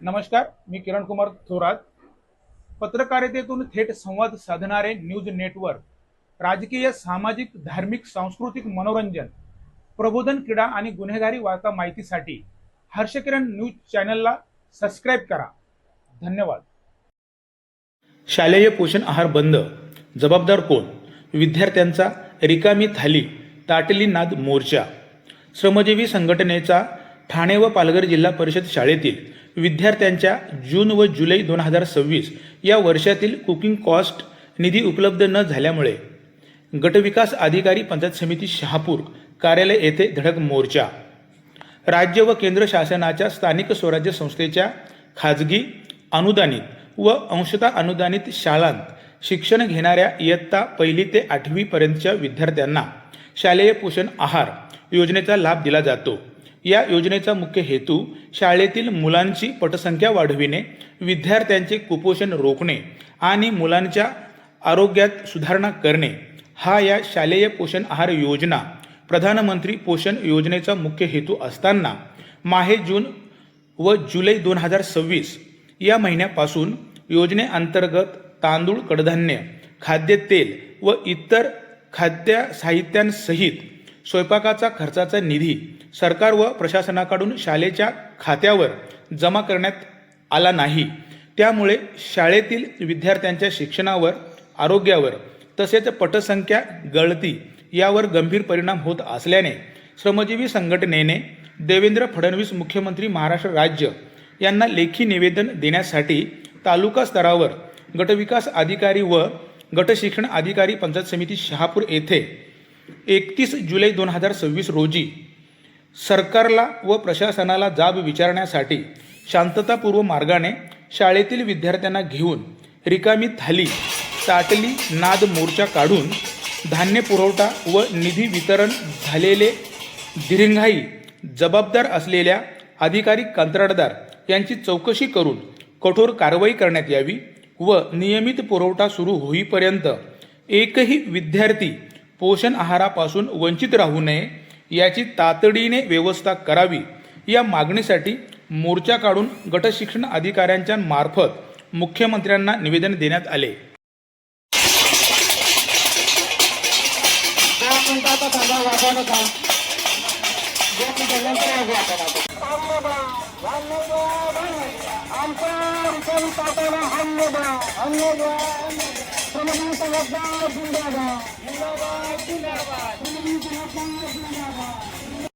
नमस्कार, मी किरण कुमार थोरात. पत्रकारितेतून थेट संवाद साधणारे न्यूज नेटवर्क, राजकीय, सामाजिक, धार्मिक, सांस्कृतिक, मनोरंजन, प्रबोधन, क्रीडा आणि गुन्हेगारी वार्ता माहितीसाठी हर्षकिरण न्यूज चॅनलला सबस्क्राईब करा. धन्यवाद. शालेय पोषण आहार बंद, जबाबदार कोण? विद्यार्थ्यांचा रिकामी थाली ताटली नाद मोर्चा. श्रमजीवी संघटनेचा ठाणे व पालघर जिल्हा परिषद शाळेतील विद्यार्थ्यांच्या जून व जुलै 2026 या वर्षातील कुकिंग कॉस्ट निधी उपलब्ध न झाल्यामुळे गटविकास अधिकारी पंचायत समिती शहापूर कार्यालय येथे धडक मोर्चा. राज्य व केंद्र शासनाच्या स्थानिक स्वराज्य संस्थेच्या खाजगी, अनुदानित व अंशतः अनुदानित शाळांत शिक्षण घेणाऱ्या इयत्ता 1ली ते 8वी पर्यंतच्या विद्यार्थ्यांना शालेय पोषण आहार योजनेचा लाभ दिला जातो. या योजनेचा मुख्य हेतू शाळेतील मुलांची पटसंख्या वाढविणे, विद्यार्थ्यांचे कुपोषण रोखणे आणि मुलांच्या आरोग्यात सुधारणा करणे हा या शालेय पोषण आहार योजना प्रधानमंत्री पोषण योजनेचा मुख्य हेतू असताना माहे जून व जुलै 2026 या महिन्यापासून योजनेअंतर्गत तांदूळ, कडधान्य, खाद्यतेल व इतर खाद्य साहित्यांसहित स्वयंपाकाचा खर्चाचा निधी सरकार व प्रशासनाकडून शाळेच्या खात्यावर जमा करण्यात आला नाही. त्यामुळे शाळेतील विद्यार्थ्यांच्या शिक्षणावर, आरोग्यावर तसेच पटसंख्या गळती यावर गंभीर परिणाम होत असल्याने श्रमजीवी संघटनेने देवेंद्र फडणवीस मुख्यमंत्री महाराष्ट्र राज्य यांना लेखी निवेदन देण्यासाठी तालुका स्तरावर गटविकास अधिकारी व गटशिक्षण अधिकारी पंचायत समिती शहापूर येथे 31 जुलै 2026 रोजी सरकारला व प्रशासनाला जाब विचारण्यासाठी शांततापूर्व मार्गाने शाळेतील विद्यार्थ्यांना घेऊन रिकामी थाली ताटली नाद मोर्चा काढून धान्य पुरवठा व निधी वितरण झालेले दिरंगाई जबाबदार असलेल्या अधिकारी, कंत्राटदार यांची चौकशी करून कठोर कारवाई करण्यात यावी व नियमित पुरवठा सुरू होईपर्यंत एकही विद्यार्थी पोषण आहारापासून वंचित राहू नये याची तातडीने व्यवस्था करावी. या मागणीसाठी मोर्चा काढून गटशिक्षण अधिकाऱ्यांच्या मार्फत मुख्यमंत्र्यांना निवेदन देण्यात आले. जिंदाबाद जिंदाबाद.